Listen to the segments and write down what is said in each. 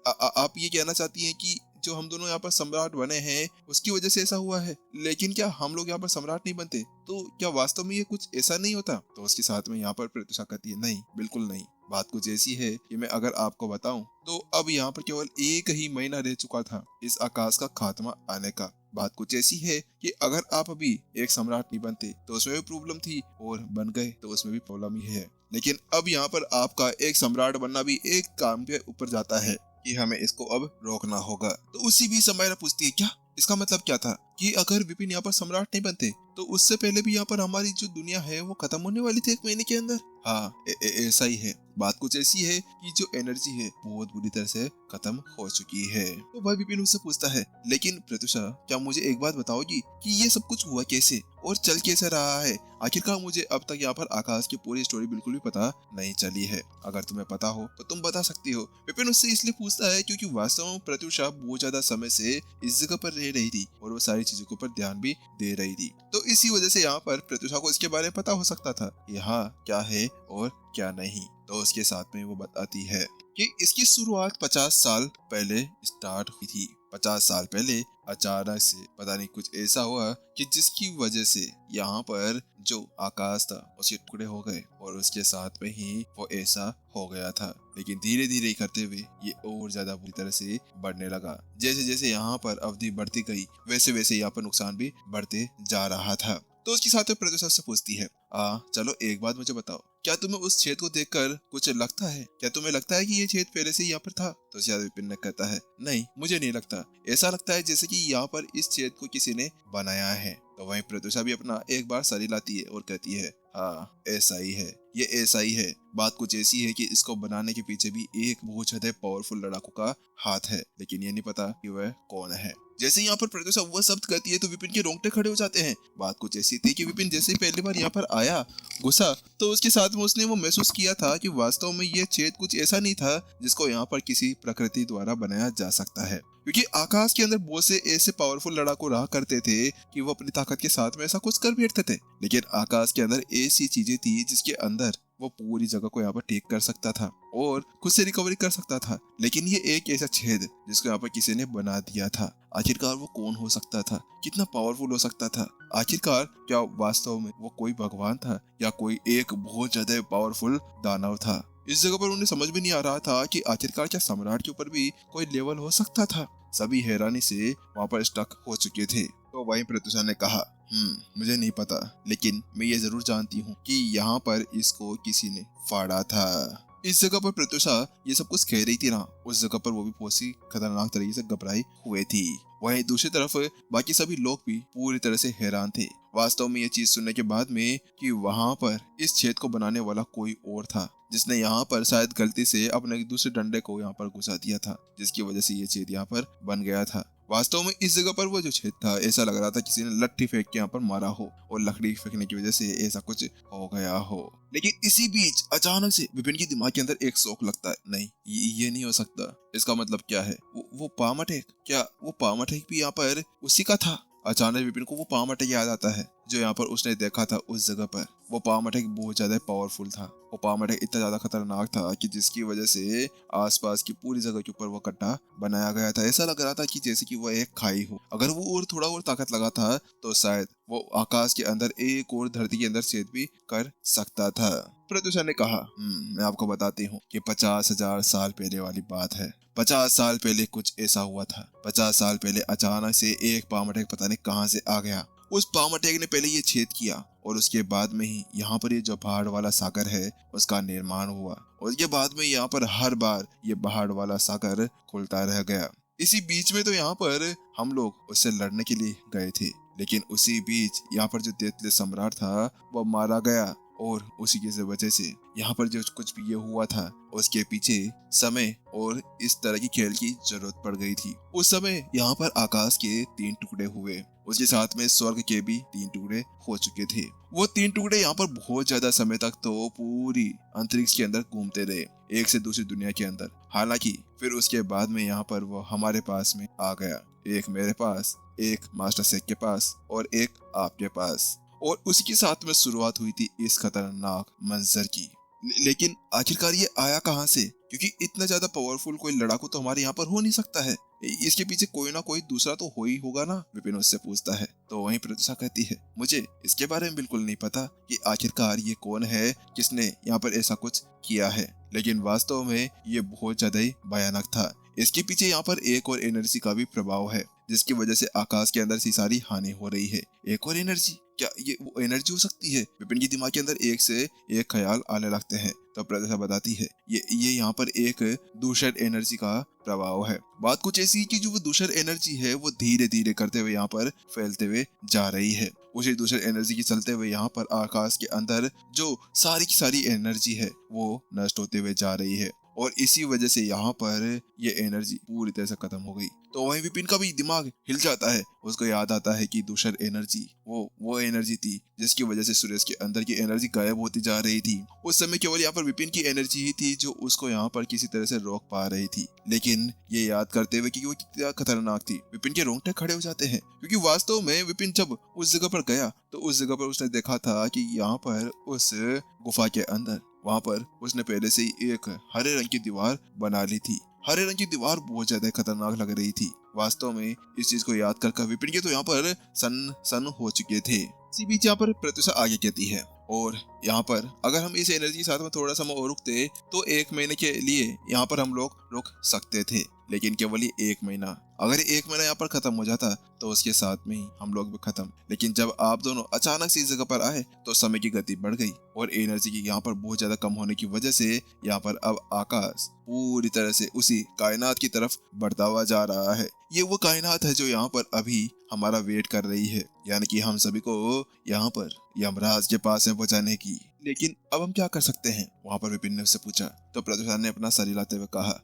आप ये कहना चाहती हैं कि जो हम दोनों यहाँ पर सम्राट बने हैं उसकी वजह से ऐसा हुआ है, लेकिन क्या हम लोग यहाँ पर सम्राट नहीं बनते? तो क्या वास्तव में ये कुछ ऐसा नहीं होता? तो उसके साथ में यहाँ पर प्रत्युषा कहती है, नहीं, बिल्कुल नहीं। बात कुछ ऐसी है कि मैं अगर आपको बताऊं तो अब यहाँ पर केवल एक ही महीना रह चुका था इस आकाश का खात्मा आने का। बात कुछ ऐसी है कि अगर आप अभी एक सम्राट नहीं बनते तो उसमें भी प्रॉब्लम थी, और बन गए तो उसमें भी प्रॉब्लम ही है। लेकिन अब यहाँ पर आपका एक सम्राट बनना भी एक काम के ऊपर जाता है कि हमें इसको अब रोकना होगा। तो उसी भी समय पूछती है, क्या इसका मतलब क्या था कि अगर विपिन यहाँ पर सम्राट नहीं बनते तो उससे पहले भी यहाँ पर हमारी जो दुनिया है वो खत्म होने वाली थी 1 महीने के अंदर? हाँ, ऐसा ही है। बात कुछ ऐसी है कि जो एनर्जी है बहुत बुरी तरह से खत्म हो चुकी है। तो भाई विपिन उससे पूछता है, लेकिन प्रत्युषा, क्या मुझे एक बात बताओगी कि ये सब कुछ हुआ कैसे और चल कैसे रहा है? आखिरकार मुझे अब तक यहाँ पर आकाश की पूरी स्टोरी बिल्कुल भी पता नहीं चली है। अगर तुम्हें पता हो तो तुम बता सकती हो। विपिन उससे इसलिए पूछता है क्योंकि वास्तव में प्रत्युषा बहुत ज्यादा समय से इस जगह पर रह रही थी और वो सारी चीजों के ऊपर ध्यान भी दे रही थी। तो इसी वजह से यहाँ पर प्रत्युषा को इसके बारे में पता हो सकता था कि हाँ क्या है और क्या नहीं। तो उसके साथ में वो बताती है कि इसकी शुरुआत 50 साल पहले स्टार्ट हुई थी। 50 साल पहले अचानक से पता नहीं कुछ ऐसा हुआ कि जिसकी वजह से यहाँ पर जो आकाश था उसके टुकड़े हो गए, और उसके साथ में ही वो ऐसा हो गया था। लेकिन धीरे धीरे करते हुए ये और ज्यादा बुरी तरह से बढ़ने लगा। जैसे जैसे यहाँ पर अवधि बढ़ती गई वैसे वैसे यहाँ पर नुकसान भी बढ़ते जा रहा था। तो उसके साथ में प्रत्युषा से पूछती है, चलो एक बात मुझे बताओ, क्या तुम्हें उस छेद को देखकर कुछ लगता है? क्या तुम्हें लगता है कि ये छेद पहले से यहाँ पर था? तो शायद विपिन ने कहता है, नहीं, मुझे नहीं लगता। ऐसा लगता है जैसे कि यहाँ पर इस छेद को किसी ने बनाया है। तो वहीं प्रत्युषा भी अपना एक बार सर हिलाती है और कहती है, हाँ, ऐसा ही है, ये ऐसा ही है। बात कुछ ऐसी है कि इसको बनाने के पीछे भी एक बहुत ज्यादा पावरफुल लड़ाकू का हाथ है, लेकिन ये नहीं पता कि वह कौन है। जैसे यहाँ पर प्रत्युषा वह शब्द कहती है तो विपिन के रोंगटे खड़े हो जाते हैं। बात कुछ ऐसी थी कि विपिन जैसे ही पहली बार यहाँ पर आया, घुसा, तो उसके साथ में उसने वो महसूस किया था कि वास्तव में ये छेद कुछ ऐसा नहीं था जिसको यहाँ पर किसी प्रकृति द्वारा बनाया जा सकता है, क्योंकि आकाश के अंदर बहुत से ऐसे पावरफुल लड़ाकू रहा करते थे कि वो अपनी ताकत के साथ में ऐसा कुछ कर बैठते थे। लेकिन आकाश के अंदर ऐसी चीजें थी जिसके अंदर वो पूरी जगह को यहाँ पर ठीक कर सकता था और खुद से रिकवरी कर सकता था। लेकिन ये एक ऐसा छेद जिसको यहाँ पर किसी ने बना दिया था। आखिरकार वो कौन हो सकता था? कितना पावरफुल हो सकता था? आखिरकार क्या वास्तव में वो कोई भगवान था या कोई एक बहुत ज्यादा पावरफुल दानव था? इस जगह पर उन्हें समझ भी नहीं आ रहा था कि आखिरकार क्या सम्राट के ऊपर भी कोई लेवल हो सकता था। सभी हैरानी से वहाँ पर स्टक हो चुके थे। तो वहीं प्रत्युषा ने कहा, मुझे नहीं पता, लेकिन मैं ये जरूर जानती हूँ कि यहाँ पर इसको किसी ने फाड़ा था। इस जगह पर प्रत्युषा ये सब कुछ कह रही थी ना, उस जगह पर वो भी बहुत सी खतरनाक तरीके से घबराई हुए थी। वहीं दूसरी तरफ बाकी सभी लोग भी पूरी तरह से हैरान थे वास्तव में ये चीज सुनने के बाद में कि वहां पर इस छेद को बनाने वाला कोई और था, जिसने यहाँ पर शायद गलती से अपने दूसरे डंडे को यहाँ पर घुसा दिया था, जिसकी वजह से ये छेद यहाँ पर बन गया था। वास्तव में इस जगह पर वो जो छेद था ऐसा लग रहा था किसी ने लट्ठी फेंक के यहाँ पर मारा हो और लकड़ी फेंकने की वजह से ऐसा कुछ हो गया हो। लेकिन इसी बीच अचानक से विपिन की दिमाग के अंदर एक शौक लगता है, नहीं ये नहीं हो सकता। इसका मतलब क्या है? वो पामाटेक, क्या वो पामाटेक भी यहाँ पर उसी का था? अचानक विपिन को वो पामाटेक याद आता है जो यहाँ पर उसने देखा था उस जगह पर। वो पामाटेक बहुत ज्यादा पावरफुल था। वो पामाटेक इतना ज्यादा खतरनाक था कि जिसकी वजह से आसपास की पूरी जगह के ऊपर वो गड्ढा बनाया गया था। ऐसा लग रहा था कि जैसे कि वो एक खाई हो। अगर वो और थोड़ा और ताकत लगा था तो शायद वो आकाश के अंदर एक और धरती के अंदर छेद भी कर सकता था। प्रत्युषा ने कहा, मैं आपको बताती हूँ कि 50,000 साल पहले वाली बात है। 50 साल पहले कुछ ऐसा हुआ था। 50 साल पहले अचानक से एक पामाटेक पता नहीं कहां से आ गया। उस पामाटेक ने पहले ये छेद किया और उसके बाद में ही यहाँ पर ये जो पहाड़ वाला सागर है उसका निर्माण हुआ, और ये बाद में यहाँ पर हर बार ये पहाड़ वाला सागर खुलता रह गया। इसी बीच में तो यहाँ पर हम लोग उससे लड़ने के लिए गए थे, लेकिन उसी बीच यहाँ पर जो दैत्य सम्राट था वो मारा गया, और उसी की वजह से यहाँ पर जो कुछ भी ये हुआ था उसके पीछे समय और इस तरह की खेल की जरूरत पड़ गई थी। उस समय यहाँ पर आकाश के 3 टुकड़े हुए, उसके साथ में स्वर्ग के भी 3 टुकड़े हो चुके थे। वो 3 टुकड़े यहाँ पर बहुत ज्यादा समय तक तो पूरी अंतरिक्ष के अंदर घूमते रहे, एक से दूसरी दुनिया के अंदर। हालांकि फिर उसके बाद में यहाँ पर वो हमारे पास में आ गया, एक मेरे पास, एक मास्टर शेख के पास और एक आपके पास, और उसी के साथ में शुरुआत हुई थी इस खतरनाक मंजर की। लेकिन आखिरकार ये आया कहाँ से? क्योंकि इतना ज्यादा पावरफुल कोई लड़ाकू तो हमारे यहाँ पर हो नहीं सकता है। इसके पीछे कोई ना कोई दूसरा तो हो ही होगा ना? विपिन उससे पूछता है। तो वहीं प्रत्युषा कहती है, मुझे इसके बारे में बिल्कुल नहीं पता कि आखिरकार ये कौन है, किसने यहाँ पर ऐसा कुछ किया है, लेकिन वास्तव में ये बहुत ज्यादा ही भयानक था। इसके पीछे यहाँ पर एक और एनर्जी का भी प्रभाव है, जिसकी वजह से आकाश के अंदर सी सारी हानि हो रही है। एक और एनर्जी? क्या ये वो एनर्जी हो सकती है? विपिन की दिमाग के अंदर एक से एक ख्याल आने लगते हैं। तो प्रत्युषा बताती है, ये यहाँ पर एक दूषित एनर्जी का प्रभाव है। बात कुछ ऐसी है कि जो वो दूषित एनर्जी है वो धीरे धीरे करते हुए यहाँ पर फैलते हुए जा रही है। उसी दूषित एनर्जी के चलते हुए यहाँ पर आकाश के अंदर जो सारी की सारी एनर्जी है वो नष्ट होते हुए जा रही है, और इसी वजह से यहाँ पर ये एनर्जी पूरी तरह से खत्म हो गई। तो वहीं विपिन का भी दिमाग हिल जाता है। उसको याद आता है कि दूसर एनर्जी वो एनर्जी थी जिसकी वजह से सुरेश के अंदर की एनर्जी गायब होती जा रही थी। उस समय केवल यहाँ पर विपिन की एनर्जी ही थी जो उसको यहाँ पर किसी तरह से रोक पा रही थी। लेकिन ये याद करते हुए कि वो कितना खतरनाक थी, विपिन के रोंगटे खड़े हो जाते हैं, क्योंकि वास्तव में विपिन जब उस जगह पर गया तो उस जगह पर उसने देखा था कि यहाँ पर उस गुफा के अंदर वहां पर उसने पहले से ही एक हरे रंग की दीवार बना ली थी। हरे रंग की दीवार बहुत ज्यादा खतरनाक लग रही थी। वास्तव में इस चीज को याद कर विपिन के तो यहाँ पर सन हो चुके थे। इसी बीच यहाँ पर प्रत्युषा आगे कहती है, और यहाँ पर अगर हम इस एनर्जी के साथ में थोड़ा समय और रुकते तो 1 महीने के लिए यहाँ पर हम लोग रुक सकते थे, लेकिन केवल ये 1 महीना। अगर 1 महीना यहाँ पर खत्म हो जाता तो उसके साथ में ही हम लोग भी खत्म। लेकिन जब आप दोनों अचानक से इस जगह पर आए तो समय की गति बढ़ गई, और एनर्जी की यहाँ पर बहुत ज्यादा कम होने की वजह से यहाँ पर अब आकाश पूरी तरह से उसी कायनात की तरफ बढ़ता हुआ जा रहा है। ये वो कायनात है जो यहाँ पर अभी हमारा वेट कर रही है, यानी कि हम सभी को यहाँ पर यमराज के पास में पहुंचाने की। लेकिन अब हम क्या कर सकते हैं? वहाँ पर विपिन ने उससे पूछा। तो प्रत्युषा ने अपना सर हिलाते हुए कहा,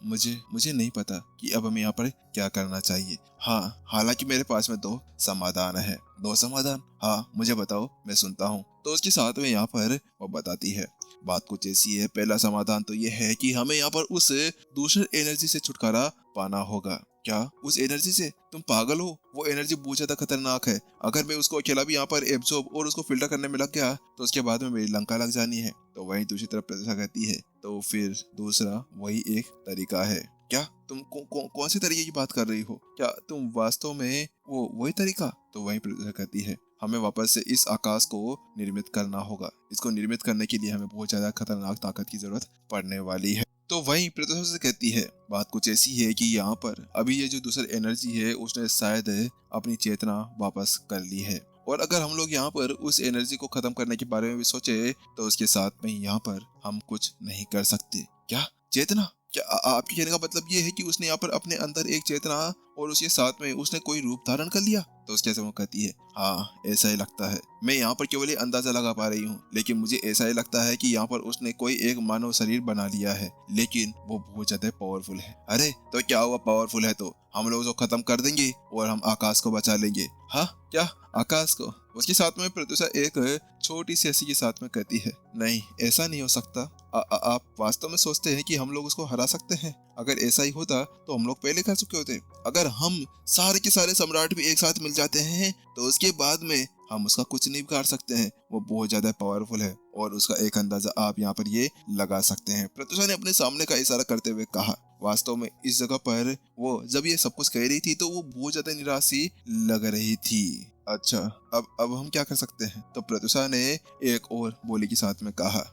मुझे नहीं पता कि अब हमें यहाँ पर क्या करना चाहिए। हाँ, हालांकि मेरे पास में 2 समाधान है। 2 समाधान? हाँ, मुझे बताओ, मैं सुनता हूँ। तो उसके साथ में यहाँ पर वो बताती है, बात कुछ ऐसी है। पहला समाधान तो ये है कि हमें यहाँ पर उस दूसरे एनर्जी से छुटकारा पाना होगा। क्या उस एनर्जी से? तुम पागल हो, वो एनर्जी बहुत ज्यादा खतरनाक है। अगर मैं उसको अकेला भी यहाँ पर एब्जॉर्ब और उसको फिल्टर करने में लग गया तो उसके बाद में मेरी लंका लग जानी है। तो वहीं दूसरी तरफ प्रत्युषा कहती है, तो फिर दूसरा वही एक तरीका है। क्या तुम कौन सी तरीके की बात कर रही हो? क्या तुम वास्तव में वो वही तरीका? तो वहीं प्रत्युषा कहती है, हमें वापस से इस आकाश को निर्मित करना होगा। इसको निर्मित करने के लिए हमें बहुत ज्यादा खतरनाक ताकत की जरूरत पड़ने वाली है। तो वहीं प्रत्युषा से कहती है, बात कुछ ऐसी है कि यहाँ पर अभी ये जो दूसरी एनर्जी है उसने शायद अपनी चेतना वापस कर ली है, और अगर हम लोग यहाँ पर उस एनर्जी को खत्म करने के बारे में भी सोचे तो उसके साथ में यहाँ पर हम कुछ नहीं कर सकते। क्या चेतना? क्या आपके कहने का मतलब ये है कि उसने यहाँ पर अपने अंदर एक चेतना और उसके साथ में उसने कोई रूप धारण कर लिया? तो उसके ऐसे वो कहती है, हाँ ऐसा ही लगता है। मैं यहाँ पर केवल ये अंदाजा लगा पा रही हूँ, लेकिन मुझे ऐसा ही लगता है कि यहाँ पर उसने कोई एक मानव शरीर बना लिया है, लेकिन वो बहुत ज्यादा पावरफुल है। अरे तो क्या हुआ, पावरफुल है तो हम लोग उसको खत्म कर देंगे और हम आकाश को बचा लेंगे। हाँ, क्या आकाश को? उसके साथ में प्रत्युषा एक छोटी सी हंसी के साथ में कहती है, नहीं ऐसा नहीं हो सकता। आप वास्तव में सोचते हैं कि हम लोग उसको हरा सकते हैं? अगर ऐसा ही होता तो हम लोग पहले कर चुके होते। अगर हम सारे के सारे सम्राट भी एक साथ मिल जाते हैं तो उसके बाद में हम उसका कुछ नहीं बिगाड़ सकते हैं। वो बहुत ज्यादा पावरफुल है, और उसका एक अंदाजा आप यहाँ पर ये लगा सकते हैं। प्रत्युषा ने अपने सामने का इशारा करते हुए कहा। वास्तव में इस जगह पर वो जब ये सब कुछ कह रही थी तो वो बहुत ज्यादा निराश सी लग रही थी। अच्छा, अब हम क्या कर सकते हैं? तो प्रत्युषा ने एक और बोली के साथ में कहा,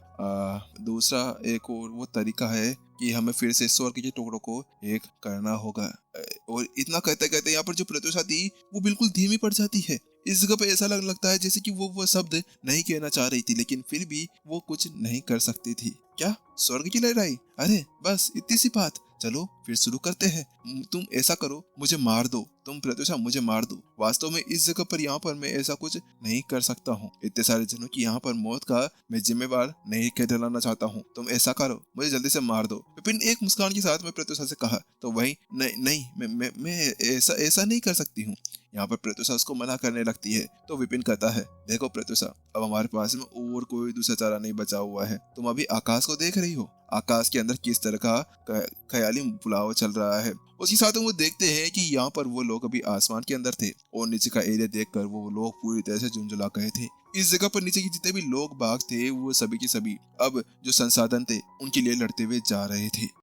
दूसरा एक और वो तरीका है कि हमें फिर से स्वर्ग के टुकड़ों को एक करना होगा। और इतना कहते कहते यहाँ पर जो प्रत्युषा थी वो बिल्कुल धीमी पड़ जाती है। इस जगह पे ऐसा लगता है जैसे कि वो शब्द नहीं कहना चाह रही थी, लेकिन फिर भी वो कुछ नहीं कर सकती थी। क्या स्वर्ग की लड़ाई? अरे बस इतनी सी बात, चलो फिर शुरू करते हैं। तुम ऐसा करो, मुझे मार दो। तुम प्रत्युषा मुझे मार दो। वास्तव में इस जगह पर यहाँ पर मैं ऐसा कुछ नहीं कर सकता हूँ। इतने सारे जनों की यहाँ पर मौत का मैं जिम्मेवार नहीं कहलाना चाहता हूँ। तुम ऐसा करो, मुझे जल्दी से मार दो। विपिन एक मुस्कान के साथ में प्रत्युषा से कहा। तो वही नहीं, मैं ऐसा नहीं कर सकती हूँ। यहाँ पर प्रत्युषा उसको मना करने लगती है। तो विपिन कहता है, देखो प्रत्युषा, अब हमारे पास में और कोई दूसरा चारा नहीं बचा हुआ है। तुम अभी आकाश को देख रही हो, आकाश के अंदर किस तरह का ख्याली पुलाव चल रहा है। उसके साथ वो देखते हैं कि यहाँ पर वो लोग अभी आसमान के अंदर थे, और नीचे का एरिया देखकर वो लोग पूरी तरह से झुंझुला गए थे। इस जगह पर नीचे के जितने भी लोग बाग थे वो सभी के सभी अब जो संसाधन थे उनके लिए लड़ते हुए जा रहे थे।